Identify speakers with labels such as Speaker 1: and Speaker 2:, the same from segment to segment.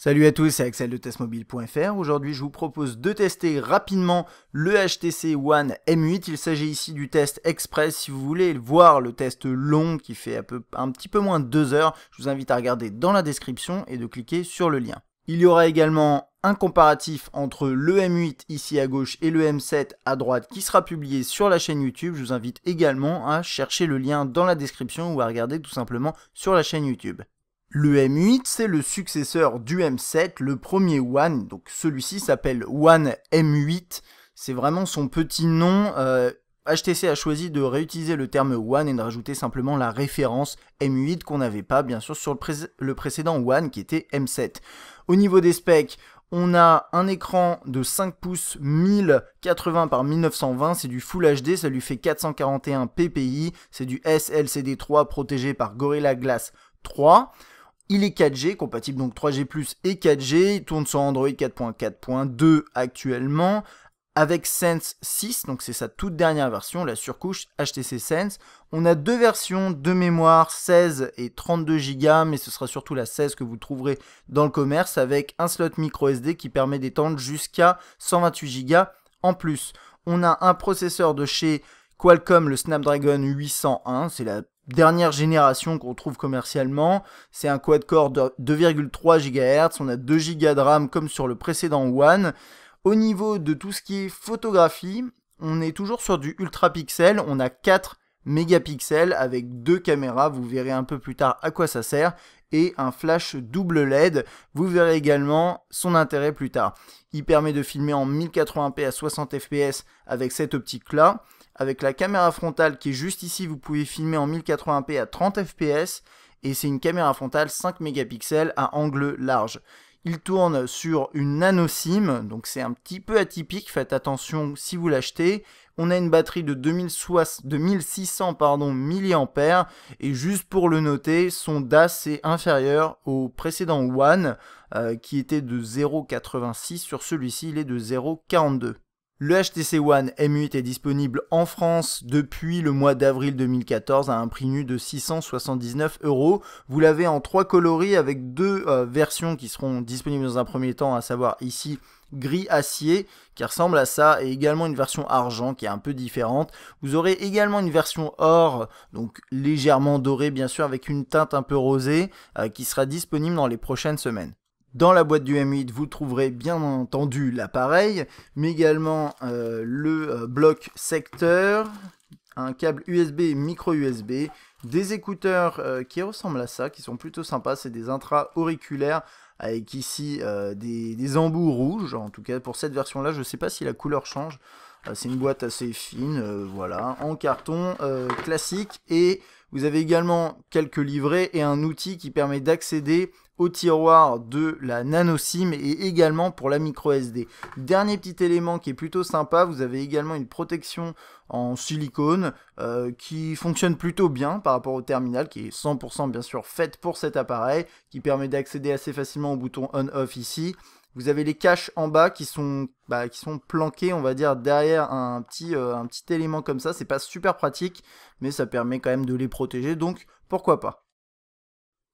Speaker 1: Salut à tous, c'est Axel de testmobile.fr. Aujourd'hui, je vous propose de tester rapidement le HTC One M8. Il s'agit ici du test express. Si vous voulez voir le test long qui fait un petit peu moins de 2 heures, je vous invite à regarder dans la description et de cliquer sur le lien. Il y aura également un comparatif entre le M8 ici à gauche et le M7 à droite qui sera publié sur la chaîne YouTube. Je vous invite également à chercher le lien dans la description ou à regarder tout simplement sur la chaîne YouTube. Le M8, c'est le successeur du M7, le premier One, donc celui-ci s'appelle One M8, c'est vraiment son petit nom. HTC a choisi de réutiliser le terme One et de rajouter simplement la référence M8 qu'on n'avait pas bien sûr sur le précédent One qui était M7. Au niveau des specs, on a un écran de 5 pouces 1080 par 1920, c'est du Full HD, ça lui fait 441 ppi, c'est du SLCD3 protégé par Gorilla Glass 3. Il est 4G, compatible donc 3G+, et 4G, il tourne sur Android 4.4.2 actuellement, avec Sense 6, donc c'est sa toute dernière version, la surcouche HTC Sense. On a deux versions de mémoire, 16 et 32 Go, mais ce sera surtout la 16 que vous trouverez dans le commerce, avec un slot micro SD qui permet d'étendre jusqu'à 128 Go en plus. On a un processeur de chez Qualcomm, le Snapdragon 801, c'est la dernière génération qu'on trouve commercialement. C'est un quad-core de 2,3 GHz, on a 2 Go de RAM comme sur le précédent One. Au niveau de tout ce qui est photographie, on est toujours sur du ultra pixel, on a 4 mégapixels avec 2 caméras, vous verrez un peu plus tard à quoi ça sert, et un flash double LED, vous verrez également son intérêt plus tard. Il permet de filmer en 1080p à 60 fps avec cette optique là. Avec la caméra frontale qui est juste ici, vous pouvez filmer en 1080p à 30 fps et c'est une caméra frontale 5 mégapixels à angle large. Il tourne sur une nano SIM, donc c'est un petit peu atypique, faites attention si vous l'achetez. On a une batterie de 2600 mAh et juste pour le noter, son DAS est inférieur au précédent One qui était de 0,86, sur celui-ci il est de 0,42. Le HTC One M8 est disponible en France depuis le mois d'avril 2014 à un prix nu de 679 €. Vous l'avez en 3 coloris avec 2 versions qui seront disponibles dans un premier temps, à savoir ici gris acier qui ressemble à ça, et également une version argent qui est un peu différente. Vous aurez également une version or, donc légèrement dorée bien sûr, avec une teinte un peu rosée qui sera disponible dans les prochaines semaines. Dans la boîte du M8, vous trouverez bien entendu l'appareil, mais également le bloc secteur, un câble USB et micro USB, des écouteurs qui ressemblent à ça, qui sont plutôt sympas, c'est des intra-auriculaires avec ici des embouts rouges, en tout cas pour cette version-là, je ne sais pas si la couleur change. C'est une boîte assez fine, voilà, en carton classique, et vous avez également quelques livrets et un outil qui permet d'accéder au tiroir de la nano SIM et également pour la micro SD. Dernier petit élément qui est plutôt sympa, vous avez également une protection en silicone qui fonctionne plutôt bien par rapport au terminal, qui est 100% bien sûr faite pour cet appareil, qui permet d'accéder assez facilement au bouton on-off ici. Vous avez les caches en bas qui sont planqués, on va dire, derrière un petit élément comme ça. C'est pas super pratique, mais ça permet quand même de les protéger, donc pourquoi pas.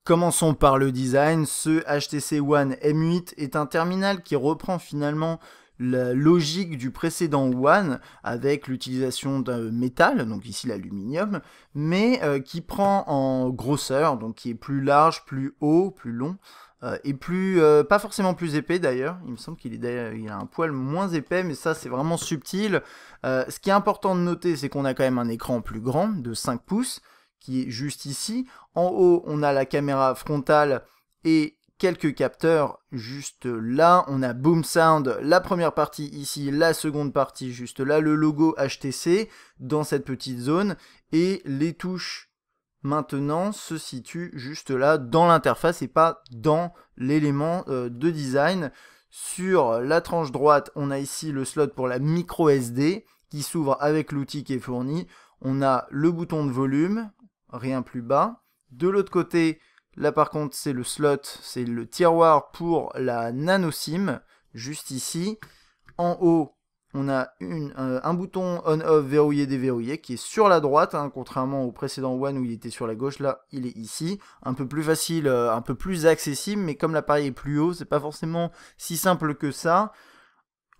Speaker 1: Commençons par le design. Ce HTC One M8 est un terminal qui reprend finalement la logique du précédent One avec l'utilisation d'un métal, donc ici l'aluminium, mais qui prend en grosseur, donc qui est plus large, plus haut, plus long, et pas forcément plus épais d'ailleurs. Il me semble qu'il a un poil moins épais, mais ça c'est vraiment subtil. Ce qui est important de noter, c'est qu'on a quand même un écran plus grand de 5 pouces, qui est juste ici. En haut, on a la caméra frontale et quelques capteurs juste là. On a Boom Sound, la première partie ici, la seconde partie juste là, le logo HTC dans cette petite zone, et les touches maintenant se situent juste là dans l'interface et pas dans l'élément de design. Sur la tranche droite, on a ici le slot pour la micro SD qui s'ouvre avec l'outil qui est fourni. On a le bouton de volume, rien plus bas. De l'autre côté, là par contre c'est le slot, c'est le tiroir pour la nano SIM, juste ici. En haut, on a un bouton on-off verrouillé déverrouillé qui est sur la droite, hein, contrairement au précédent One où il était sur la gauche, là il est ici, un peu plus facile, un peu plus accessible, mais comme l'appareil est plus haut, c'est pas forcément si simple que ça.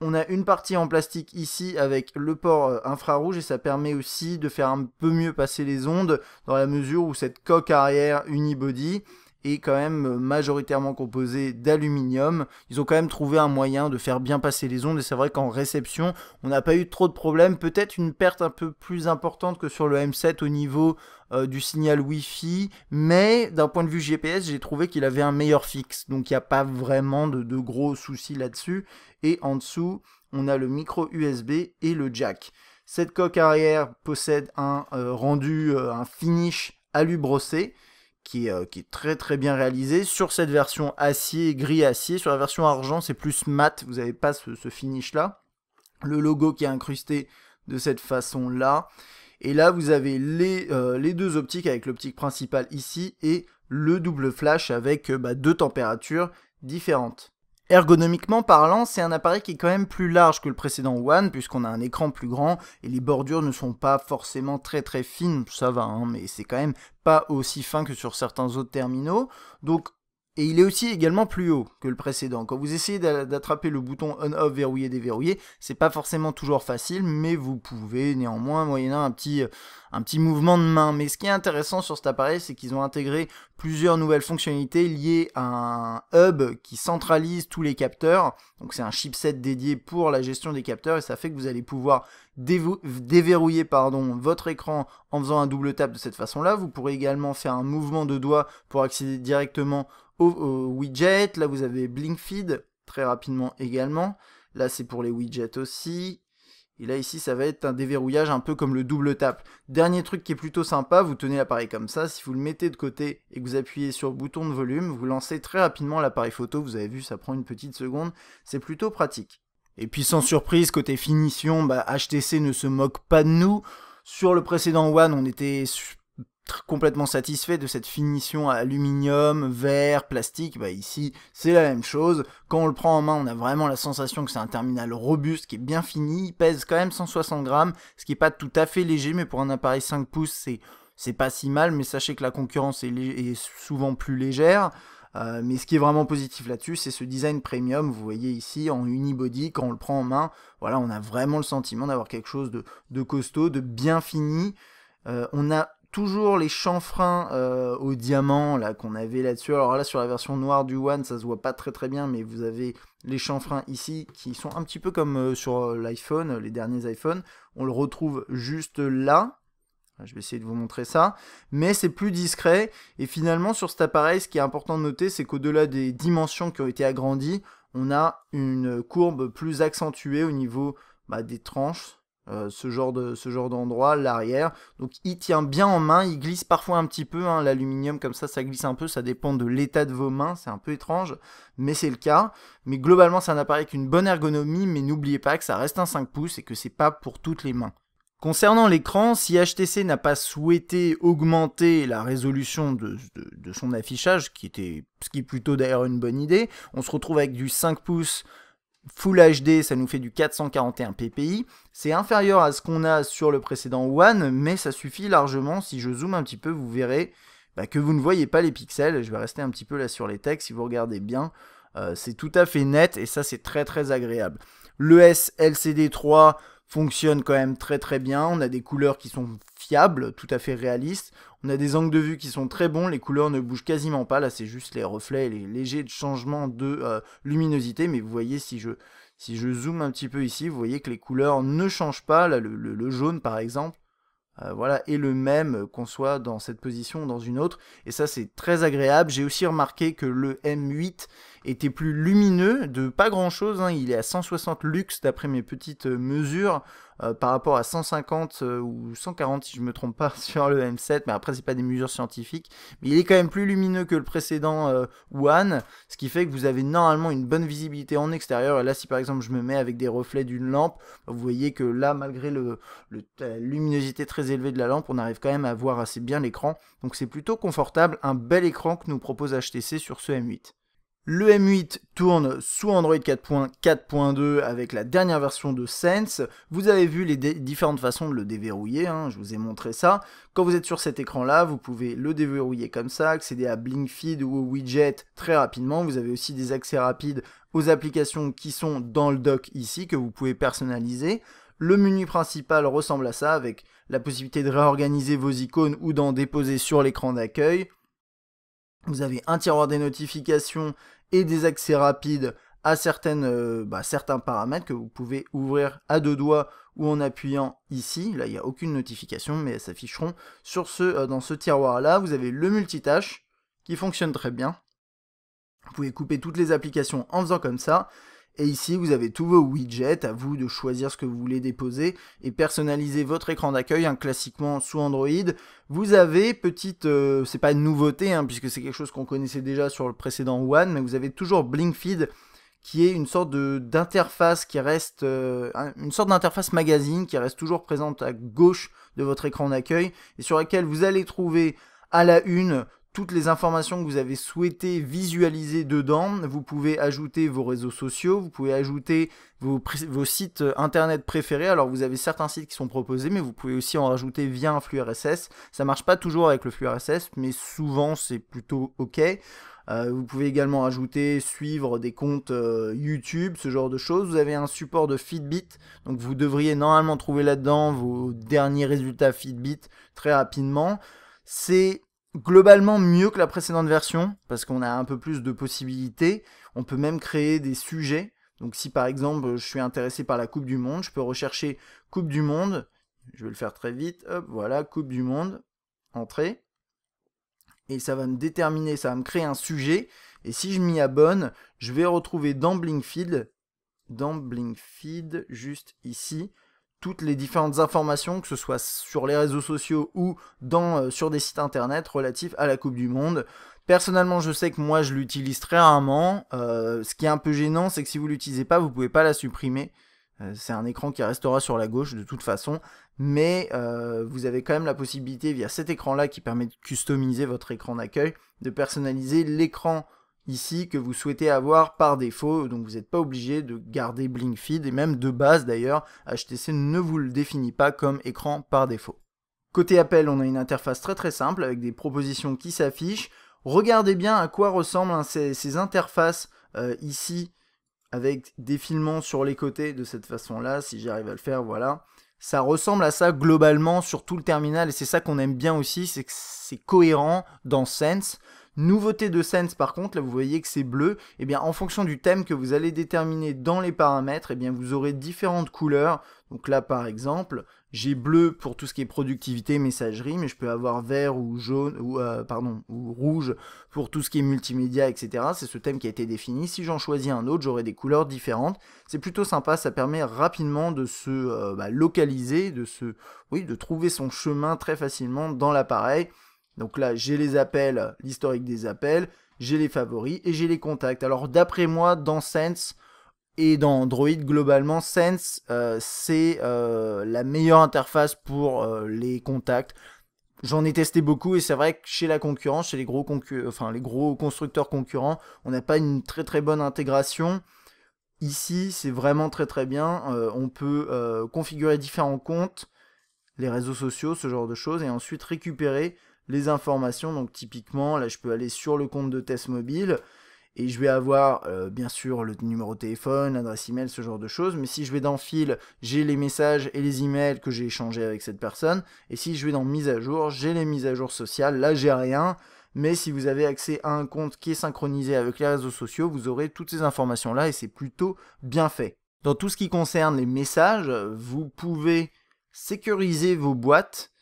Speaker 1: On a une partie en plastique ici avec le port infrarouge et ça permet aussi de faire un peu mieux passer les ondes dans la mesure où cette coque arrière unibody est quand même majoritairement composée d'aluminium. Ils ont quand même trouvé un moyen de faire bien passer les ondes et c'est vrai qu'en réception, on n'a pas eu trop de problèmes. Peut-être une perte un peu plus importante que sur le M7 au niveau du signal Wi-Fi, mais d'un point de vue GPS, j'ai trouvé qu'il avait un meilleur fixe. Donc il n'y a pas vraiment de gros soucis là-dessus. Et en dessous, on a le micro USB et le jack. Cette coque arrière possède un rendu, un finish alu brossé, qui est très très bien réalisé. Sur cette version acier, gris acier, sur la version argent, c'est plus mat, vous n'avez pas ce finish là. Le logo qui est incrusté de cette façon là. Et là, vous avez les deux optiques avec l'optique principale ici et le double flash avec deux températures différentes. Ergonomiquement parlant, c'est un appareil qui est quand même plus large que le précédent One, puisqu'on a un écran plus grand, et les bordures ne sont pas forcément très très fines, ça va, hein, mais c'est quand même pas aussi fin que sur certains autres terminaux. Donc, et il est aussi également plus haut que le précédent. Quand vous essayez d'attraper le bouton on-off verrouillé déverrouillé, c'est pas forcément toujours facile, mais vous pouvez néanmoins moyennant un petit mouvement de main. Mais ce qui est intéressant sur cet appareil, c'est qu'ils ont intégré plusieurs nouvelles fonctionnalités liées à un hub qui centralise tous les capteurs. Donc c'est un chipset dédié pour la gestion des capteurs et ça fait que vous allez pouvoir déverrouiller votre écran en faisant un double tap de cette façon-là. Vous pourrez également faire un mouvement de doigt pour accéder directement au widget. Là vous avez Blink Feed très rapidement également. Là c'est pour les widgets aussi. Et là ici ça va être un déverrouillage un peu comme le double tap. Dernier truc qui est plutôt sympa, vous tenez l'appareil comme ça, si vous le mettez de côté et que vous appuyez sur le bouton de volume, vous lancez très rapidement l'appareil photo, vous avez vu ça prend une petite seconde, c'est plutôt pratique. Et puis sans surprise, côté finition, HTC ne se moque pas de nous. Sur le précédent One, on était complètement satisfait de cette finition à aluminium, verre, plastique. Ici, c'est la même chose. Quand on le prend en main, on a vraiment la sensation que c'est un terminal robuste, qui est bien fini. Il pèse quand même 160 grammes, ce qui n'est pas tout à fait léger, mais pour un appareil 5 pouces, c'est pas si mal. Mais sachez que la concurrence est souvent plus légère. Mais ce qui est vraiment positif là-dessus, c'est ce design premium. Vous voyez ici en unibody, quand on le prend en main, voilà, on a vraiment le sentiment d'avoir quelque chose de costaud, de bien fini. On a toujours les chanfreins au diamant là qu'on avait là-dessus. Alors là sur la version noire du One, ça se voit pas très très bien, mais vous avez les chanfreins ici qui sont un petit peu comme sur l'iPhone, les derniers iPhones. On le retrouve juste là. Je vais essayer de vous montrer ça, mais c'est plus discret, et finalement sur cet appareil, ce qui est important de noter, c'est qu'au-delà des dimensions qui ont été agrandies, on a une courbe plus accentuée au niveau des tranches, ce genre d'endroit, l'arrière, donc il tient bien en main, il glisse parfois un petit peu, hein, l'aluminium comme ça glisse un peu, ça dépend de l'état de vos mains, c'est un peu étrange, mais c'est le cas, mais globalement c'est un appareil avec une bonne ergonomie, mais n'oubliez pas que ça reste un 5 pouces et que c'est pas pour toutes les mains. Concernant l'écran, si HTC n'a pas souhaité augmenter la résolution de son affichage, ce qui est plutôt d'ailleurs une bonne idée, on se retrouve avec du 5 pouces Full HD, ça nous fait du 441 ppi. C'est inférieur à ce qu'on a sur le précédent One, mais ça suffit largement. Si je zoome un petit peu, vous verrez que vous ne voyez pas les pixels. Je vais rester un petit peu là sur les textes, si vous regardez bien. C'est tout à fait net et ça c'est très très agréable. L'ES LCD 3 fonctionne quand même très très bien, on a des couleurs qui sont fiables, tout à fait réalistes, on a des angles de vue qui sont très bons, les couleurs ne bougent quasiment pas, là c'est juste les reflets et les légers changements de luminosité, mais vous voyez si je zoome un petit peu ici, vous voyez que les couleurs ne changent pas, là le jaune par exemple, voilà, est le même qu'on soit dans cette position ou dans une autre, et ça c'est très agréable. J'ai aussi remarqué que le M8 était plus lumineux, de pas grand chose, hein. Il est à 160 lux d'après mes petites mesures, par rapport à 150 ou 140 si je me trompe pas sur le M7, mais après c'est pas des mesures scientifiques, mais il est quand même plus lumineux que le précédent One, ce qui fait que vous avez normalement une bonne visibilité en extérieur, et là si par exemple je me mets avec des reflets d'une lampe, vous voyez que là malgré la luminosité très élevée de la lampe, on arrive quand même à voir assez bien l'écran, donc c'est plutôt confortable, un bel écran que nous propose HTC sur ce M8. Le M8 tourne sous Android 4.4.2 avec la dernière version de Sense. Vous avez vu les différentes façons de le déverrouiller, hein, je vous ai montré ça. Quand vous êtes sur cet écran-là, vous pouvez le déverrouiller comme ça, accéder à Blinkfeed ou au widget très rapidement. Vous avez aussi des accès rapides aux applications qui sont dans le dock ici, que vous pouvez personnaliser. Le menu principal ressemble à ça, avec la possibilité de réorganiser vos icônes ou d'en déposer sur l'écran d'accueil. Vous avez un tiroir des notifications et des accès rapides à certains paramètres que vous pouvez ouvrir à deux doigts ou en appuyant ici. Là, il n'y a aucune notification, mais elles s'afficheront dans ce tiroir-là. Vous avez le multitâche qui fonctionne très bien. Vous pouvez couper toutes les applications en faisant comme ça. Et ici, vous avez tous vos widgets, à vous de choisir ce que vous voulez déposer et personnaliser votre écran d'accueil, hein, classiquement sous Android. Vous avez c'est pas une nouveauté, hein, puisque c'est quelque chose qu'on connaissait déjà sur le précédent One, mais vous avez toujours Blinkfeed, qui est une sorte d'interface qui reste, une sorte d'interface magazine qui reste toujours présente à gauche de votre écran d'accueil et sur laquelle vous allez trouver à la une toutes les informations que vous avez souhaité visualiser dedans. Vous pouvez ajouter vos réseaux sociaux, vous pouvez ajouter vos sites internet préférés. Alors vous avez certains sites qui sont proposés, mais vous pouvez aussi en rajouter via un flux RSS. Ça marche pas toujours avec le flux RSS, mais souvent c'est plutôt ok. Vous pouvez également ajouter, suivre des comptes YouTube, ce genre de choses. Vous avez un support de Fitbit, donc vous devriez normalement trouver là-dedans vos derniers résultats Fitbit très rapidement. C'est globalement mieux que la précédente version, parce qu'on a un peu plus de possibilités. On peut même créer des sujets. Donc si par exemple je suis intéressé par la Coupe du Monde, je peux rechercher Coupe du Monde. Je vais le faire très vite. Hop, voilà, Coupe du Monde. Entrée. Et ça va me déterminer, ça va me créer un sujet. Et si je m'y abonne, je vais retrouver dans Blinkfeed, juste ici, toutes les différentes informations, que ce soit sur les réseaux sociaux ou sur des sites internet relatifs à la Coupe du Monde. Personnellement, je sais que moi, je l'utilise très rarement. Ce qui est un peu gênant, c'est que si vous ne l'utilisez pas, vous ne pouvez pas la supprimer. C'est un écran qui restera sur la gauche de toute façon. Mais vous avez quand même la possibilité, via cet écran-là, qui permet de customiser votre écran d'accueil, de personnaliser l'écran ici que vous souhaitez avoir par défaut, donc vous n'êtes pas obligé de garder Blinkfeed, et même de base d'ailleurs, HTC ne vous le définit pas comme écran par défaut. Côté Apple, on a une interface très très simple avec des propositions qui s'affichent. Regardez bien à quoi ressemblent ces interfaces ici, avec des filements sur les côtés de cette façon-là, si j'arrive à le faire, voilà. Ça ressemble à ça globalement sur tout le terminal, et c'est ça qu'on aime bien aussi, c'est que c'est cohérent dans Sense. Nouveauté de Sense par contre, là vous voyez que c'est bleu, et bien en fonction du thème que vous allez déterminer dans les paramètres, et bien vous aurez différentes couleurs. Donc là par exemple, j'ai bleu pour tout ce qui est productivité, messagerie, mais je peux avoir vert ou jaune, ou rouge pour tout ce qui est multimédia, etc. C'est ce thème qui a été défini. Si j'en choisis un autre, j'aurai des couleurs différentes. C'est plutôt sympa, ça permet rapidement de se localiser, de trouver son chemin très facilement dans l'appareil. Donc là, j'ai les appels, l'historique des appels, j'ai les favoris et j'ai les contacts. Alors d'après moi, dans Sense et dans Android, globalement, Sense, c'est la meilleure interface pour les contacts. J'en ai testé beaucoup et c'est vrai que chez la concurrence, chez les gros constructeurs concurrents, on n'a pas une très très bonne intégration. Ici, c'est vraiment très très bien. On peut configurer différents comptes, les réseaux sociaux, ce genre de choses, et ensuite récupérer les informations. Donc typiquement, là je peux aller sur le compte de test mobile et je vais avoir bien sûr le numéro de téléphone, l'adresse email, ce genre de choses. Mais si je vais dans fil, j'ai les messages et les emails que j'ai échangés avec cette personne. Et si je vais dans mise à jour, j'ai les mises à jour sociales. Là j'ai rien. Mais si vous avez accès à un compte qui est synchronisé avec les réseaux sociaux, vous aurez toutes ces informations là et c'est plutôt bien fait. Dans tout ce qui concerne les messages, vous pouvez sécuriser vos boîtes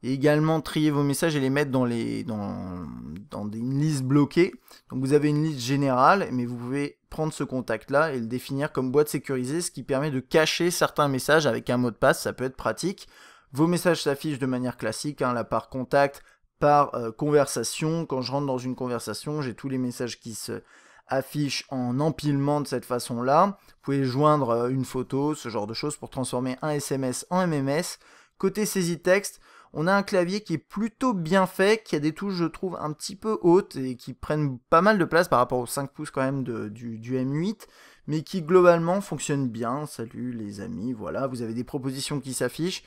Speaker 1: et également trier vos messages et les mettre dans une liste bloquée. Donc vous avez une liste générale, mais vous pouvez prendre ce contact-là et le définir comme boîte sécurisée, ce qui permet de cacher certains messages avec un mot de passe, ça peut être pratique. Vos messages s'affichent de manière classique, là par contact, par conversation. Quand je rentre dans une conversation, j'ai tous les messages qui se affichent en empilement de cette façon-là. Vous pouvez joindre une photo, ce genre de choses, pour transformer un SMS en MMS. Côté saisie texte, On a un clavier qui est plutôt bien fait, qui a des touches je trouve un petit peu hautes et qui prennent pas mal de place par rapport aux 5 pouces quand même du M8, mais qui globalement fonctionne bien. Salut les amis, voilà, vous avez des propositions qui s'affichent.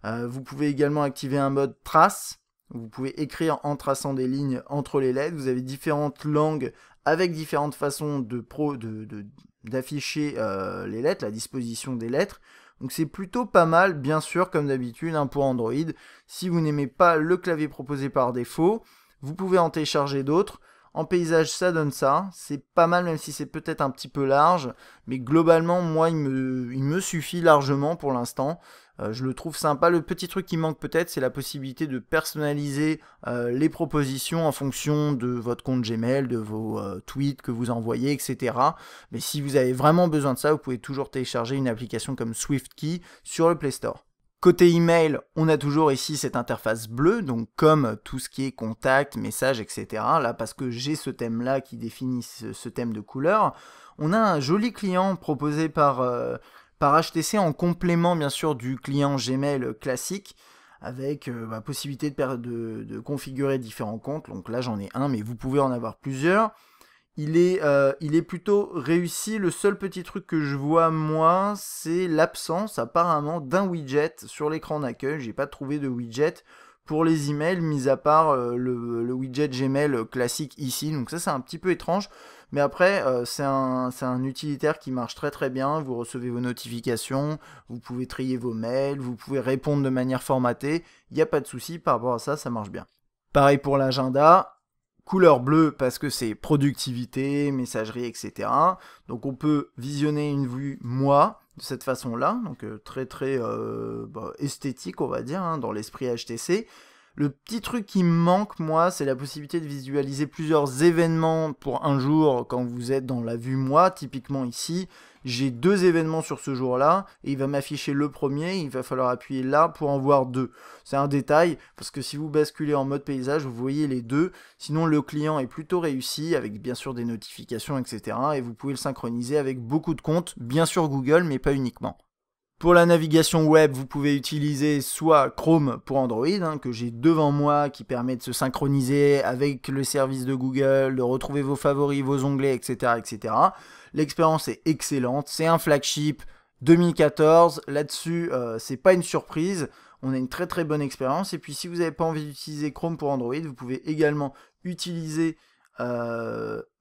Speaker 1: Vous pouvez également activer un mode trace. Vous pouvez écrire en traçant des lignes entre les lettres. Vous avez différentes langues avec différentes façons d'afficher les lettres, la disposition des lettres. Donc c'est plutôt pas mal, bien sûr, comme d'habitude, pour Android. Si vous n'aimez pas le clavier proposé par défaut, vous pouvez en télécharger d'autres. En paysage, ça donne ça. C'est pas mal, même si c'est peut-être un petit peu large. Mais globalement, moi, il me suffit largement pour l'instant. Je le trouve sympa. Le petit truc qui manque peut-être, c'est la possibilité de personnaliser les propositions en fonction de votre compte Gmail, de vos tweets que vous envoyez, etc. Mais si vous avez vraiment besoin de ça, vous pouvez toujours télécharger une application comme SwiftKey sur le Play Store. Côté email, on a toujours ici cette interface bleue, donc comme tout ce qui est contact, messages, etc. Là, parce que j'ai ce thème-là qui définit ce thème de couleur. On a un joli client proposé par HTC en complément, bien sûr, du client Gmail classique, avec la possibilité de configurer différents comptes. Donc là, j'en ai un, mais vous pouvez en avoir plusieurs. Il est plutôt réussi. Le seul petit truc que je vois, moi, c'est l'absence apparemment d'un widget sur l'écran d'accueil. J'ai pas trouvé de widget pour les emails, mis à part le widget Gmail classique ici. Donc ça, c'est un petit peu étrange. Mais après, c'est un utilitaire qui marche très très bien. Vous recevez vos notifications, vous pouvez trier vos mails, vous pouvez répondre de manière formatée. Il n'y a pas de souci par rapport à ça, ça marche bien. Pareil pour l'agenda. Couleur bleue parce que c'est productivité, messagerie, etc. Donc on peut visionner une vue moi de cette façon-là, donc très très esthétique on va dire, dans l'esprit HTC. Le petit truc qui me manque moi, c'est la possibilité de visualiser plusieurs événements pour un jour quand vous êtes dans la vue moi, typiquement ici. J'ai 2 événements sur ce jour-là, et il va m'afficher le premier, il va falloir appuyer là pour en voir 2. C'est un détail, parce que si vous basculez en mode paysage, vous voyez les 2, sinon le client est plutôt réussi, avec bien sûr des notifications, etc. Et vous pouvez le synchroniser avec beaucoup de comptes, bien sûr Google, mais pas uniquement. Pour la navigation web, vous pouvez utiliser soit Chrome pour Android, que j'ai devant moi, qui permet de se synchroniser avec le service de Google, de retrouver vos favoris, vos onglets, etc. etc. L'expérience est excellente, c'est un flagship 2014, là-dessus c'est pas une surprise, on a une très très bonne expérience. Et puis si vous n'avez pas envie d'utiliser Chrome pour Android, vous pouvez également utiliser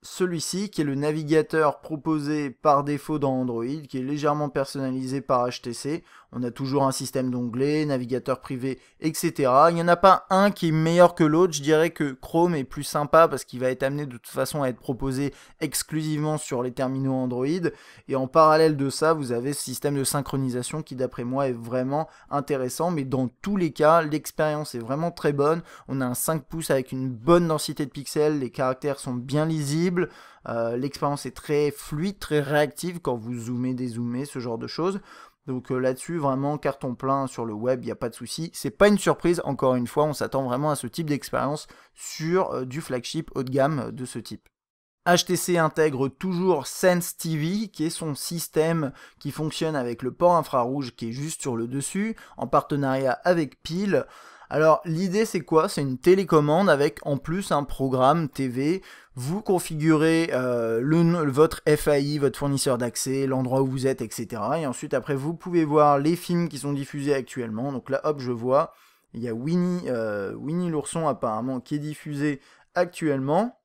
Speaker 1: celui-ci qui est le navigateur proposé par défaut dans Android, qui est légèrement personnalisé par HTC. On a toujours un système d'onglets, navigateur privé, etc. Il n'y en a pas un qui est meilleur que l'autre. Je dirais que Chrome est plus sympa parce qu'il va être amené de toute façon à être proposé exclusivement sur les terminaux Android. Et en parallèle de ça, vous avez ce système de synchronisation qui d'après moi est vraiment intéressant. Mais dans tous les cas, l'expérience est vraiment très bonne. On a un 5 pouces avec une bonne densité de pixels, les caractères sont bien lisibles. L'expérience est très fluide, très réactive quand vous zoomez, dézoomez, ce genre de choses. Donc là-dessus, vraiment carton plein sur le web, il n'y a pas de souci. C'est pas une surprise, encore une fois, on s'attend vraiment à ce type d'expérience sur du flagship haut de gamme de ce type. HTC intègre toujours Sense TV, qui est son système qui fonctionne avec le port infrarouge qui est juste sur le dessus, en partenariat avec Pile. Alors l'idée c'est quoi? C'est une télécommande avec en plus un programme TV. Vous configurez votre FAI, votre fournisseur d'accès, l'endroit où vous êtes, etc. Et ensuite après vous pouvez voir les films qui sont diffusés actuellement. Donc là hop je vois, il y a Winnie l'ourson apparemment qui est diffusé actuellement.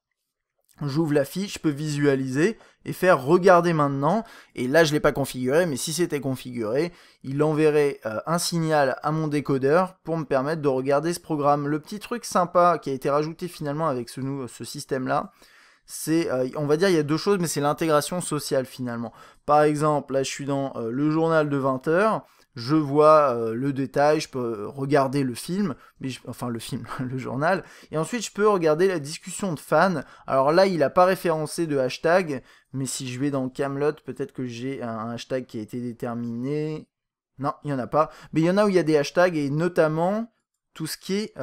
Speaker 1: J'ouvre la fiche, je peux visualiser et faire regarder maintenant. Et là, je ne l'ai pas configuré, mais si c'était configuré, il enverrait un signal à mon décodeur pour me permettre de regarder ce programme. Le petit truc sympa qui a été rajouté finalement avec ce système-là, c'est, on va dire, il y a 2 choses, mais c'est l'intégration sociale finalement. Par exemple, là, je suis dans le journal de 20h. Je vois le détail, je peux regarder le film, le journal, et ensuite je peux regarder la discussion de fans. Alors là, il n'a pas référencé de hashtag, mais si je vais dans Camelot, peut-être que j'ai un hashtag qui a été déterminé. Non, il n'y en a pas. Mais il y en a où il y a des hashtags, et notamment tout ce qui est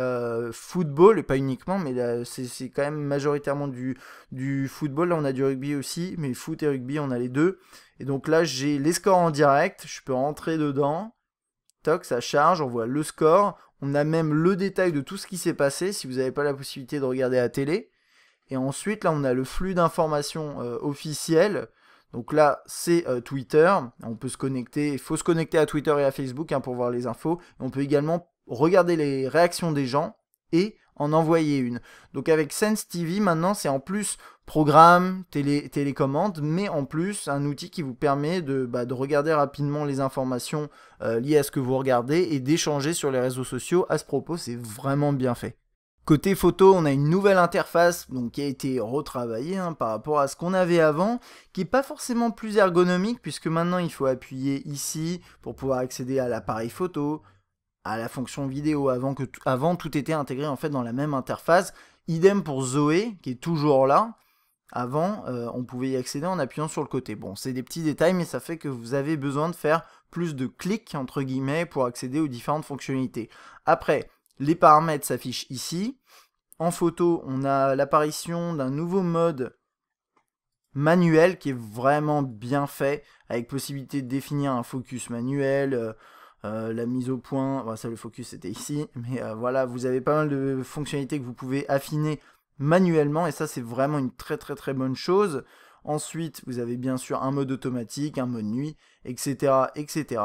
Speaker 1: football, et pas uniquement, mais c'est quand même majoritairement du football. Là, on a du rugby aussi, mais foot et rugby, on a les deux. Et donc là, j'ai les scores en direct, je peux rentrer dedans. Toc, ça charge, on voit le score. On a même le détail de tout ce qui s'est passé si vous n'avez pas la possibilité de regarder la télé. Et ensuite, là, on a le flux d'informations officielles. Donc là, c'est Twitter. On peut se connecter. Il faut se connecter à Twitter et à Facebook pour voir les infos. Et on peut également regarder les réactions des gens et en envoyer une. Donc avec Sense TV, maintenant, c'est en plus programme, télécommande, mais en plus un outil qui vous permet de regarder rapidement les informations liées à ce que vous regardez et d'échanger sur les réseaux sociaux. À ce propos, c'est vraiment bien fait. Côté photo, on a une nouvelle interface donc, qui a été retravaillée par rapport à ce qu'on avait avant, qui n'est pas forcément plus ergonomique, puisque maintenant il faut appuyer ici pour pouvoir accéder à l'appareil photo, à la fonction vidéo. Avant, tout était intégré en fait dans la même interface. Idem pour Zoé, qui est toujours là. Avant, on pouvait y accéder en appuyant sur le côté. Bon, c'est des petits détails, mais ça fait que vous avez besoin de faire plus de clics, entre guillemets, pour accéder aux différentes fonctionnalités. Après, les paramètres s'affichent ici. En photo, on a l'apparition d'un nouveau mode manuel qui est vraiment bien fait, avec possibilité de définir un focus manuel, la mise au point, bon, ça le focus c'était ici, mais voilà, vous avez pas mal de fonctionnalités que vous pouvez affiner manuellement, et ça c'est vraiment une très bonne chose. Ensuite, vous avez bien sûr un mode automatique, un mode nuit, etc. etc.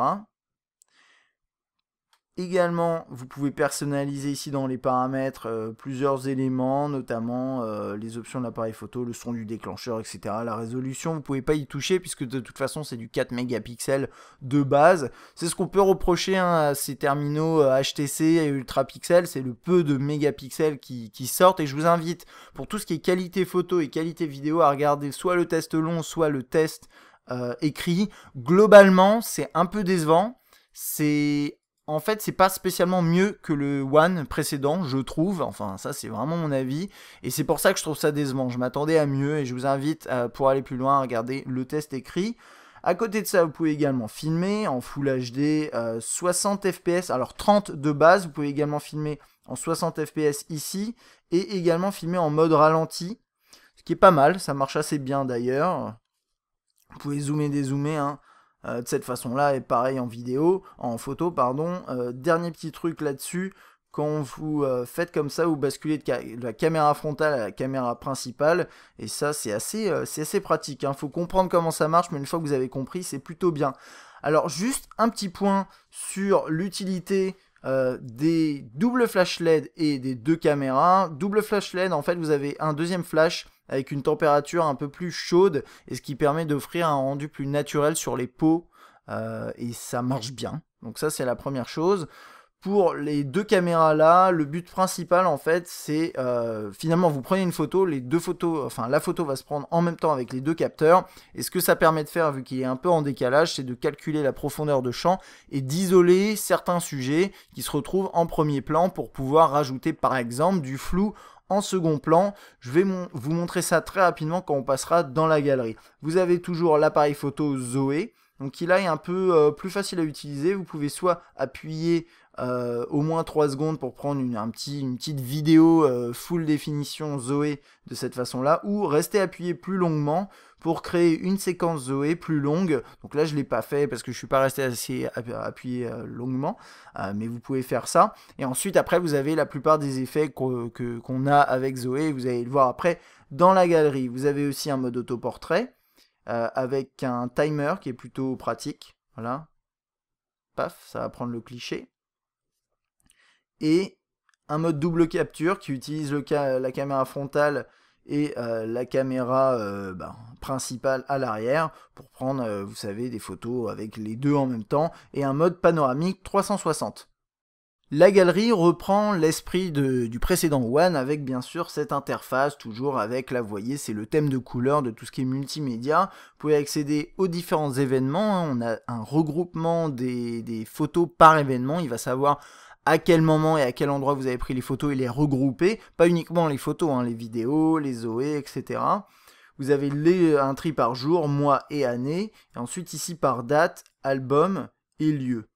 Speaker 1: Également, vous pouvez personnaliser ici dans les paramètres plusieurs éléments, notamment les options de l'appareil photo, le son du déclencheur, etc. La résolution, vous ne pouvez pas y toucher puisque de toute façon c'est du 4 mégapixels de base. C'est ce qu'on peut reprocher à ces terminaux HTC et Ultra Pixel, c'est le peu de mégapixels qui sortent. Et je vous invite, pour tout ce qui est qualité photo et qualité vidéo, à regarder soit le test long, soit le test écrit. Globalement, c'est un peu décevant. En fait, c'est pas spécialement mieux que le One précédent, je trouve. Enfin, ça, c'est vraiment mon avis. Et c'est pour ça que je trouve ça décevant. Je m'attendais à mieux et je vous invite, pour aller plus loin, à regarder le test écrit. À côté de ça, vous pouvez également filmer en Full HD, 60 fps. Alors, 30 de base. Vous pouvez également filmer en 60 fps ici. Et également filmer en mode ralenti. Ce qui est pas mal. Ça marche assez bien d'ailleurs. Vous pouvez zoomer, dézoomer, de cette façon-là, et pareil en vidéo, en photo, pardon. Dernier petit truc là-dessus, quand vous faites comme ça, vous basculez de la caméra frontale à la caméra principale, et ça c'est assez pratique. Faut comprendre comment ça marche, mais une fois que vous avez compris, c'est plutôt bien. Alors juste un petit point sur l'utilité des doubles flash LED et des deux caméras. Double flash LED, en fait, vous avez un deuxième flash avec une température un peu plus chaude, et ce qui permet d'offrir un rendu plus naturel sur les peaux, et ça marche bien. Donc ça, c'est la première chose. Pour les deux caméras là, le but principal en fait, c'est finalement vous prenez une photo, les deux photos, enfin la photo va se prendre en même temps avec les deux capteurs, et ce que ça permet de faire, vu qu'il est un peu en décalage, c'est de calculer la profondeur de champ et d'isoler certains sujets qui se retrouvent en premier plan pour pouvoir rajouter par exemple du flou en second plan. Je vais vous montrer ça très rapidement quand on passera dans la galerie. Vous avez toujours l'appareil photo Zoé, donc il est un peu plus facile à utiliser. Vous pouvez soit appuyer au moins 3 secondes pour prendre une petite vidéo full définition Zoé de cette façon-là, ou rester appuyé plus longuement pour créer une séquence Zoé plus longue. Donc là, je ne l'ai pas fait parce que je ne suis pas resté assez appuyé longuement, mais vous pouvez faire ça. Et ensuite, après, vous avez la plupart des effets qu'on a avec Zoé. Vous allez le voir après dans la galerie. Vous avez aussi un mode autoportrait avec un timer qui est plutôt pratique. Voilà. Paf, ça va prendre le cliché. Et un mode double capture qui utilise la caméra frontale et la caméra principale à l'arrière pour prendre, vous savez, des photos avec les deux en même temps, et un mode panoramique 360. La galerie reprend l'esprit du précédent One avec bien sûr cette interface, toujours avec, là vous voyez, c'est le thème de couleur de tout ce qui est multimédia. Vous pouvez accéder aux différents événements, on a un regroupement des photos par événement, il va savoir à quel moment et à quel endroit vous avez pris les photos et les regrouper, pas uniquement les photos, les vidéos, les Zoé, etc. Vous avez un tri par jour, mois et année, et ensuite ici par date, album et lieu.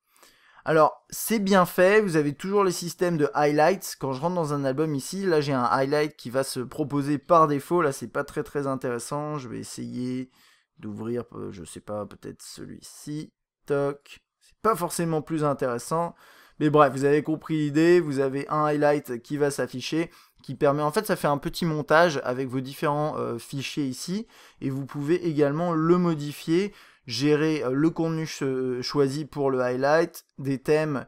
Speaker 1: Alors, c'est bien fait, vous avez toujours les systèmes de highlights. Quand je rentre dans un album ici, là j'ai un highlight qui va se proposer par défaut, là c'est pas très intéressant, je vais essayer d'ouvrir, je sais pas, peut-être celui-ci, toc, c'est pas forcément plus intéressant. Mais bref, vous avez compris l'idée, vous avez un highlight qui va s'afficher, qui permet, en fait ça fait un petit montage avec vos différents fichiers ici, et vous pouvez également le modifier, gérer le contenu choisi pour le highlight, des thèmes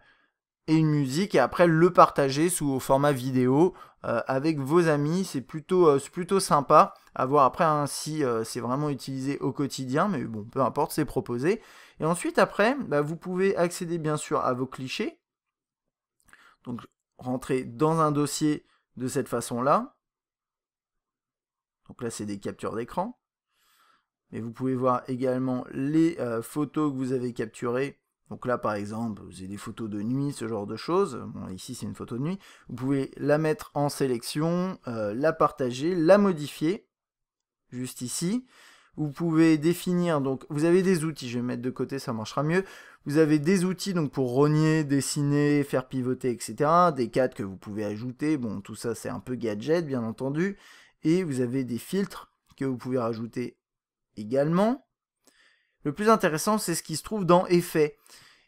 Speaker 1: et une musique, et après le partager sous format vidéo avec vos amis. C'est plutôt sympa à voir après hein, si c'est vraiment utilisé au quotidien, mais bon, peu importe, c'est proposé. Et ensuite après, vous pouvez accéder bien sûr à vos clichés, donc rentrer dans un dossier de cette façon-là. Donc là c'est des captures d'écran, mais vous pouvez voir également les photos que vous avez capturées. Donc là, par exemple, vous avez des photos de nuit, ce genre de choses. Bon, ici, c'est une photo de nuit. Vous pouvez la mettre en sélection, la partager, la modifier, juste ici. Vous pouvez définir, donc vous avez des outils, je vais mettre de côté, ça marchera mieux. Vous avez des outils donc pour rogner, dessiner, faire pivoter, etc. Des cadres que vous pouvez ajouter. Bon, tout ça, c'est un peu gadget, bien entendu. Et vous avez des filtres que vous pouvez rajouter également. Le plus intéressant, c'est ce qui se trouve dans Effets.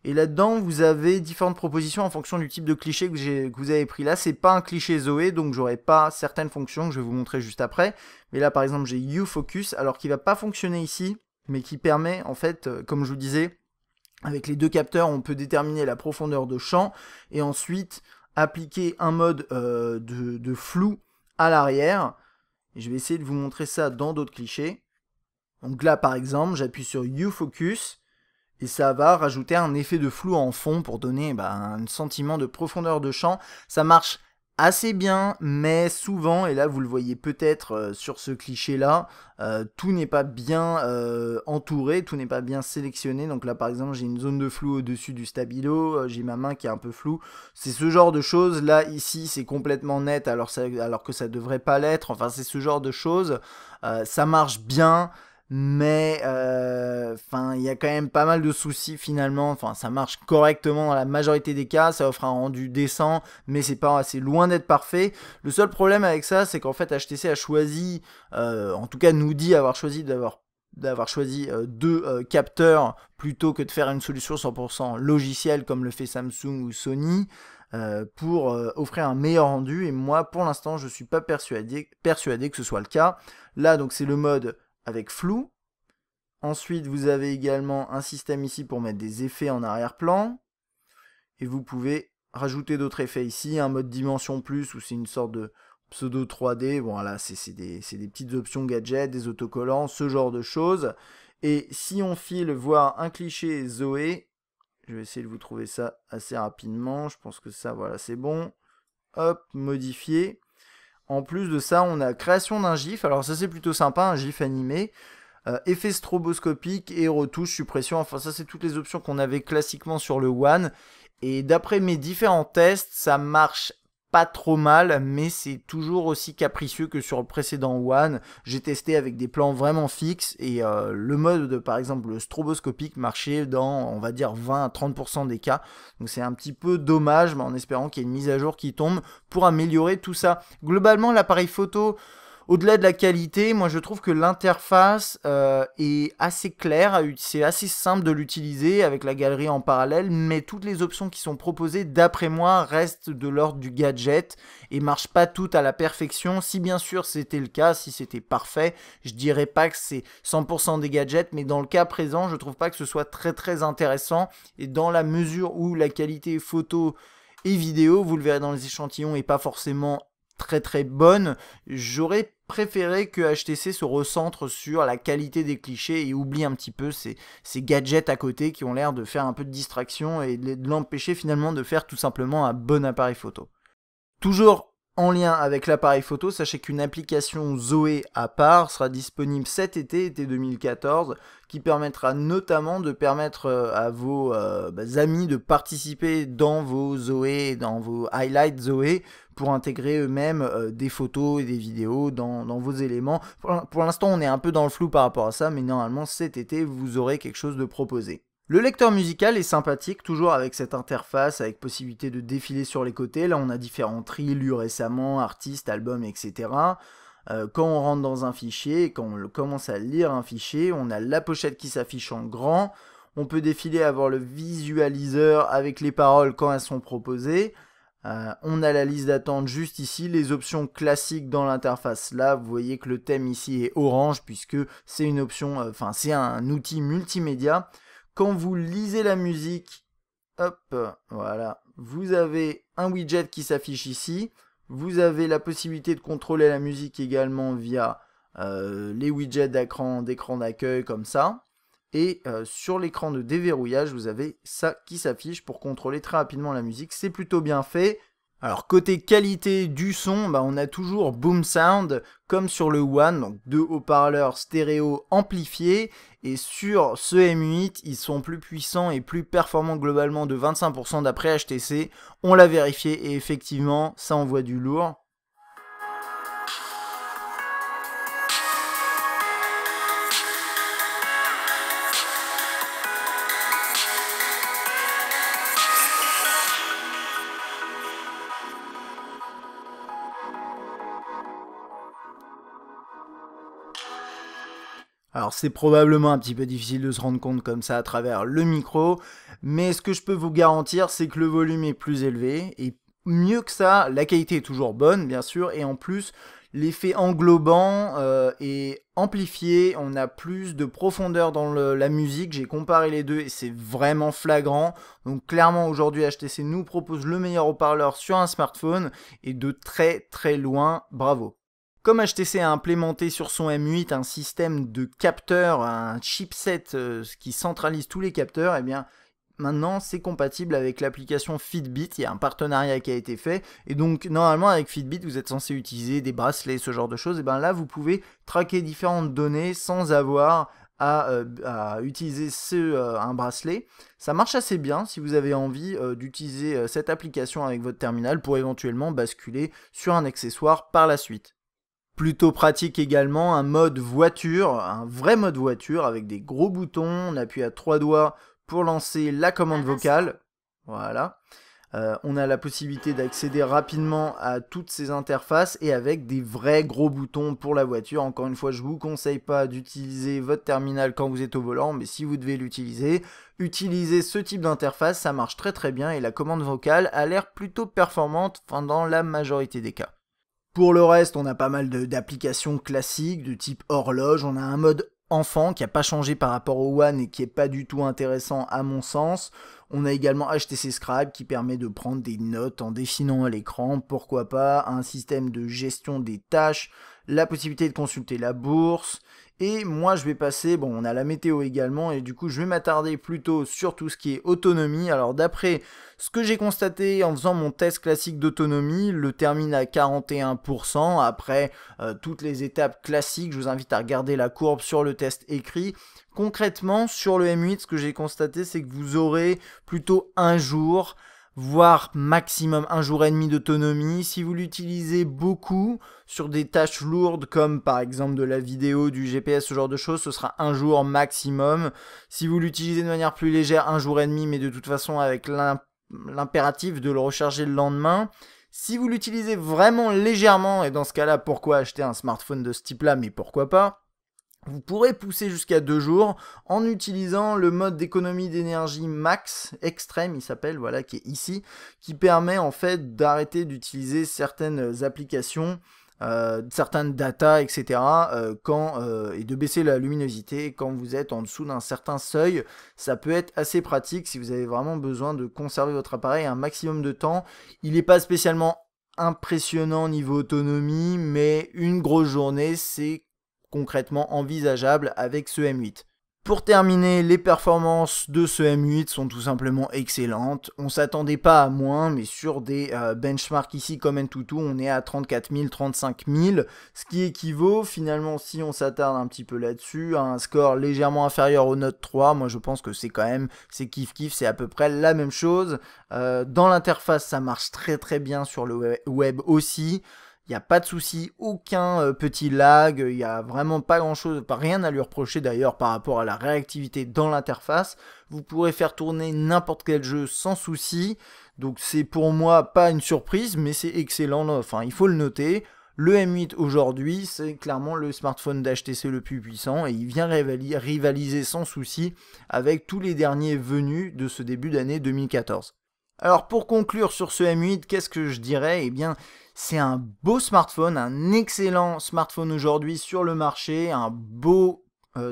Speaker 1: Et là-dedans, vous avez différentes propositions en fonction du type de cliché que vous avez pris. Là, c'est pas un cliché Zoé, donc j'aurai pas certaines fonctions que je vais vous montrer juste après. Mais là, par exemple, j'ai U-Focus, alors qui va pas fonctionner ici, mais qui permet, en fait, comme je vous disais, avec les deux capteurs, on peut déterminer la profondeur de champ, et ensuite appliquer un mode de flou à l'arrière. Et je vais essayer de vous montrer ça dans d'autres clichés. Donc là, par exemple, j'appuie sur U-Focus, et ça va rajouter un effet de flou en fond pour donner un sentiment de profondeur de champ. Ça marche assez bien, mais souvent, et là vous le voyez peut-être sur ce cliché-là, tout n'est pas bien entouré, tout n'est pas bien sélectionné. Donc là, par exemple, j'ai une zone de flou au-dessus du stabilo, j'ai ma main qui est un peu floue. C'est ce genre de choses. Là, ici, c'est complètement net, alors que ça devrait pas l'être. Enfin, c'est ce genre de choses. Ça marche bien. Mais il y a quand même pas mal de soucis finalement. Enfin, ça marche correctement dans la majorité des cas, ça offre un rendu décent, mais c'est loin d'être parfait. Le seul problème avec ça, c'est qu'en fait HTC a choisi, en tout cas nous dit avoir choisi d'avoir choisi deux capteurs plutôt que de faire une solution 100% logicielle comme le fait Samsung ou Sony. Pour offrir un meilleur rendu, et moi pour l'instant je suis pas persuadé que ce soit le cas. Là donc c'est le mode avec flou. Ensuite, vous avez également un système ici pour mettre des effets en arrière-plan. Et vous pouvez rajouter d'autres effets ici, un mode dimension plus, où c'est une sorte de pseudo 3D. Bon, là, c'est des petites options gadgets, des autocollants, ce genre de choses. Et si on file voir un cliché Zoé, je vais essayer de vous trouver ça assez rapidement. Je pense que ça, voilà, c'est bon. Hop, modifier. En plus de ça, on a création d'un GIF. Alors ça, c'est plutôt sympa, un GIF animé. Effet stroboscopique et retouche, suppression. Enfin, ça, c'est toutes les options qu'on avait classiquement sur le One. Et d'après mes différents tests, ça marche pas trop mal, mais c'est toujours aussi capricieux que sur le précédent One. J'ai testé avec des plans vraiment fixes, et le mode, par exemple, le stroboscopique marchait dans, on va dire, 20 à 30% des cas. Donc c'est un petit peu dommage, mais en espérant qu'il y ait une mise à jour qui tombe pour améliorer tout ça. Globalement, l'appareil photo, au-delà de la qualité, moi je trouve que l'interface est assez claire, c'est assez simple de l'utiliser avec la galerie en parallèle, mais toutes les options qui sont proposées, d'après moi, restent de l'ordre du gadget et marchent pas toutes à la perfection. Si bien sûr c'était le cas, si c'était parfait, je dirais pas que c'est 100% des gadgets, mais dans le cas présent, je trouve pas que ce soit très très intéressant, et dans la mesure où la qualité photo et vidéo, vous le verrez dans les échantillons, est pas forcément très très bonne, j'aurais préféré que HTC se recentre sur la qualité des clichés et oublie un petit peu ces gadgets à côté qui ont l'air de faire un peu de distraction et de l'empêcher finalement de faire tout simplement un bon appareil photo. Toujours en lien avec l'appareil photo, sachez qu'une application Zoé à part sera disponible cet été 2014, qui permettra notamment de permettre à vos amis de participer dans vos Zoé, dans vos highlights Zoé, pour intégrer eux-mêmes des photos et des vidéos dans vos éléments. Pour l'instant, on est un peu dans le flou par rapport à ça, mais normalement cet été, vous aurez quelque chose de proposé. Le lecteur musical est sympathique, toujours avec cette interface, avec possibilité de défiler sur les côtés. Là, on a différents tris lus récemment, artistes, albums, etc. Quand on rentre dans un fichier, quand on commence à lire un fichier, on a la pochette qui s'affiche en grand, On peut défiler à avoir le visualiseur avec les paroles quand elles sont proposées. On a la liste d'attente juste ici, les options classiques dans l'interface là, vous voyez que le thème ici est orange puisque c'est une option, c'est un outil multimédia. Quand vous lisez la musique, hop, voilà, vous avez un widget qui s'affiche ici, vous avez la possibilité de contrôler la musique également via les widgets d'écran d'accueil comme ça. Et sur l'écran de déverrouillage, vous avez ça qui s'affiche pour contrôler très rapidement la musique. C'est plutôt bien fait. Alors côté qualité du son, on a toujours Boom Sound comme sur le One, donc 2 haut-parleurs stéréo amplifiés. Et sur ce M8, ils sont plus puissants et plus performants globalement de 25% d'après HTC. On l'a vérifié et effectivement, ça envoie du lourd. Alors c'est probablement un petit peu difficile de se rendre compte comme ça à travers le micro, mais ce que je peux vous garantir c'est que le volume est plus élevé, et mieux que ça, la qualité est toujours bonne bien sûr, et en plus l'effet englobant est amplifié, on a plus de profondeur dans la musique, j'ai comparé les deux et c'est vraiment flagrant, donc clairement aujourd'hui HTC nous propose le meilleur haut-parleur sur un smartphone, et de très très loin, bravo. Comme HTC a implémenté sur son M8 un système de capteurs, un chipset qui centralise tous les capteurs, et bien maintenant c'est compatible avec l'application Fitbit, il y a un partenariat qui a été fait, et donc normalement avec Fitbit vous êtes censé utiliser des bracelets, ce genre de choses, et bien là vous pouvez traquer différentes données sans avoir à utiliser un bracelet. Ça marche assez bien si vous avez envie d'utiliser cette application avec votre terminal pour éventuellement basculer sur un accessoire par la suite. Plutôt pratique également, un mode voiture, un vrai mode voiture avec des gros boutons, on appuie à 3 doigts pour lancer la commande vocale, voilà. On a la possibilité d'accéder rapidement à toutes ces interfaces et avec des vrais gros boutons pour la voiture. Encore une fois, je ne vous conseille pas d'utiliser votre terminal quand vous êtes au volant, mais si vous devez l'utiliser, utilisez ce type d'interface, ça marche très très bien et la commande vocale a l'air plutôt performante dans la majorité des cas. Pour le reste, on a pas mal d'applications classiques de type horloge. On a un mode enfant qui n'a pas changé par rapport au One et qui n'est pas du tout intéressant à mon sens. On a également HTC Scribe qui permet de prendre des notes en dessinant à l'écran. Pourquoi pas un système de gestion des tâches, la possibilité de consulter la bourse. Et moi je vais passer, on a la météo également, et du coup je vais m'attarder plutôt sur tout ce qui est autonomie. Alors d'après ce que j'ai constaté en faisant mon test classique d'autonomie, le termine à 41%. Après toutes les étapes classiques, je vous invite à regarder la courbe sur le test écrit. Concrètement sur le M8, ce que j'ai constaté c'est que vous aurez plutôt un jour, voire maximum 1 jour et demi d'autonomie. Si vous l'utilisez beaucoup sur des tâches lourdes comme par exemple de la vidéo, du GPS, ce genre de choses, ce sera 1 jour maximum. Si vous l'utilisez de manière plus légère, 1 jour et demi, mais de toute façon avec l'impératif de le recharger le lendemain. Si vous l'utilisez vraiment légèrement, et dans ce cas-là, pourquoi acheter un smartphone de ce type-là, mais pourquoi pas, vous pourrez pousser jusqu'à 2 jours en utilisant le mode d'économie d'énergie max, extrême il s'appelle, voilà, qui est ici, qui permet en fait d'arrêter d'utiliser certaines applications, certaines data, etc. Et de baisser la luminosité quand vous êtes en dessous d'un certain seuil. Ça peut être assez pratique si vous avez vraiment besoin de conserver votre appareil un maximum de temps. Il n'est pas spécialement impressionnant niveau autonomie, mais une grosse journée, c'est concrètement envisageable avec ce M8. Pour terminer, les performances de ce M8 sont tout simplement excellentes. On s'attendait pas à moins, mais sur des benchmarks ici comme Antutu, on est à 34 000, 35 000, ce qui équivaut finalement, si on s'attarde un petit peu là-dessus, à un score légèrement inférieur au Note 3. Moi je pense que c'est quand même, c'est kiff-kiff, c'est à peu près la même chose. Dans l'interface, ça marche très très bien sur le web aussi. Il n'y a pas de souci, aucun petit lag, il n'y a vraiment pas grand chose, pas rien à lui reprocher d'ailleurs par rapport à la réactivité dans l'interface. Vous pourrez faire tourner n'importe quel jeu sans souci, donc c'est pour moi pas une surprise, mais c'est excellent, enfin il faut le noter. Le M8 aujourd'hui, c'est clairement le smartphone d'HTC le plus puissant et il vient rivaliser sans souci avec tous les derniers venus de ce début d'année 2014. Alors pour conclure sur ce M8, qu'est-ce que je dirais? Eh bien, c'est un beau smartphone, un excellent smartphone aujourd'hui sur le marché, un beau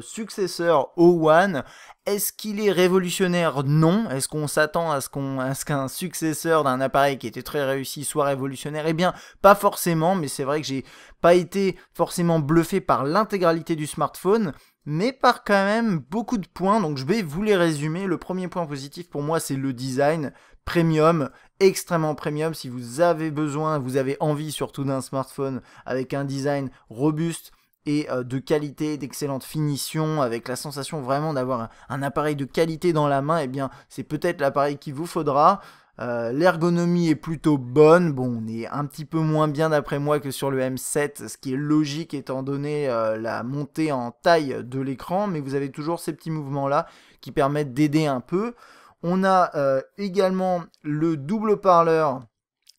Speaker 1: successeur au One. Est-ce qu'il est révolutionnaire? Non. Est-ce qu'on s'attend à ce qu'un successeur d'un appareil qui était très réussi soit révolutionnaire? Eh bien, pas forcément, mais c'est vrai que j'ai pas été forcément bluffé par l'intégralité du smartphone, mais par quand même beaucoup de points, donc je vais vous les résumer. Le premier point positif pour moi, c'est le design premium, extrêmement premium. Si vous avez besoin, vous avez envie surtout d'un smartphone avec un design robuste et de qualité, d'excellente finition, avec la sensation vraiment d'avoir un appareil de qualité dans la main, eh bien c'est peut-être l'appareil qu'il vous faudra. L'ergonomie est plutôt bonne, bon on est un petit peu moins bien d'après moi que sur le M7, ce qui est logique étant donné la montée en taille de l'écran, mais vous avez toujours ces petits mouvements là qui permettent d'aider un peu. On a également le double parleur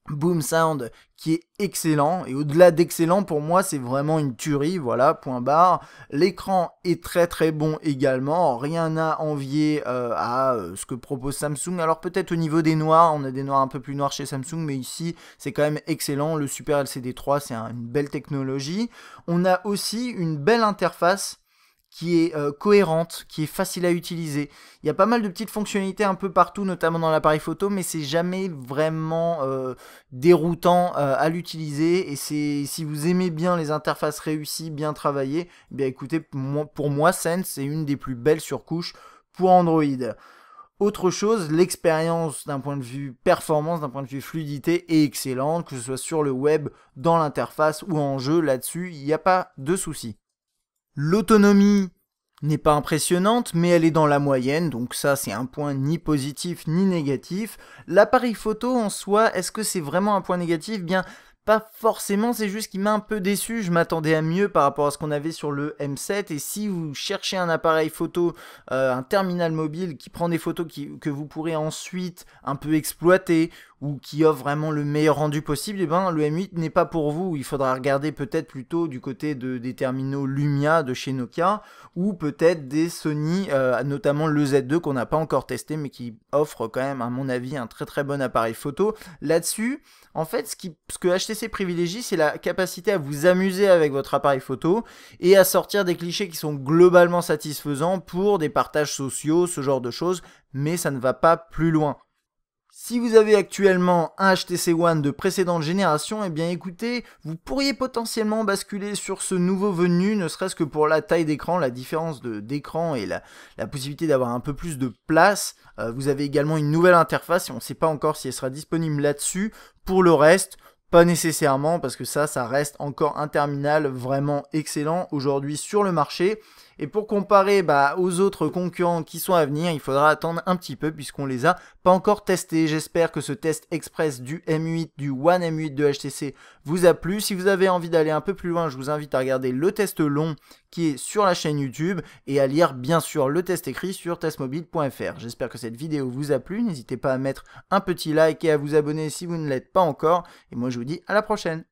Speaker 1: Boom Sound qui est excellent, et au-delà d'excellent, pour moi c'est vraiment une tuerie, voilà, point barre. L'écran est très très bon également, rien à envier à ce que propose Samsung. Alors peut-être au niveau des noirs, on a des noirs un peu plus noirs chez Samsung, mais ici c'est quand même excellent. Le Super LCD 3 c'est une belle technologie. On a aussi une belle interface qui est cohérente, qui est facile à utiliser. Il y a pas mal de petites fonctionnalités un peu partout, notamment dans l'appareil photo, mais c'est jamais vraiment déroutant à l'utiliser. Et si vous aimez bien les interfaces réussies, bien travaillées, eh bien écoutez, pour moi, Sense c'est une des plus belles surcouches pour Android. Autre chose, l'expérience d'un point de vue performance, d'un point de vue fluidité est excellente, que ce soit sur le web, dans l'interface ou en jeu, là-dessus, il n'y a pas de souci. L'autonomie n'est pas impressionnante, mais elle est dans la moyenne, donc ça c'est un point ni positif ni négatif. L'appareil photo en soi, est-ce que c'est vraiment un point négatif? Bien, pas forcément, c'est juste qu'il m'a un peu déçu, je m'attendais à mieux par rapport à ce qu'on avait sur le M7, et si vous cherchez un appareil photo, un terminal mobile qui prend des photos que vous pourrez ensuite un peu exploiter, ou qui offre vraiment le meilleur rendu possible, et ben le M8 n'est pas pour vous. Il faudra regarder peut-être plutôt du côté des terminaux Lumia de chez Nokia, ou peut-être des Sony, notamment le Z2 qu'on n'a pas encore testé, mais qui offre quand même à mon avis un très très bon appareil photo. Là-dessus, en fait, ce que HTC privilégie, c'est la capacité à vous amuser avec votre appareil photo et à sortir des clichés qui sont globalement satisfaisants pour des partages sociaux, ce genre de choses, mais ça ne va pas plus loin. Si vous avez actuellement un HTC One de précédente génération, eh bien écoutez, vous pourriez potentiellement basculer sur ce nouveau venu, ne serait-ce que pour la taille d'écran, la différence d'écran et la possibilité d'avoir un peu plus de place. Vous avez également une nouvelle interface et on ne sait pas encore si elle sera disponible là-dessus. Pour le reste, pas nécessairement, parce que ça reste encore un terminal vraiment excellent aujourd'hui sur le marché. Et pour comparer aux autres concurrents qui sont à venir, il faudra attendre un petit peu puisqu'on les a pas encore testés. J'espère que ce test express du M8, du One M8 de HTC vous a plu. Si vous avez envie d'aller un peu plus loin, je vous invite à regarder le test long qui est sur la chaîne YouTube et à lire bien sûr le test écrit sur testmobile.fr. J'espère que cette vidéo vous a plu. N'hésitez pas à mettre un petit like et à vous abonner si vous ne l'êtes pas encore. Et moi je vous dis à la prochaine.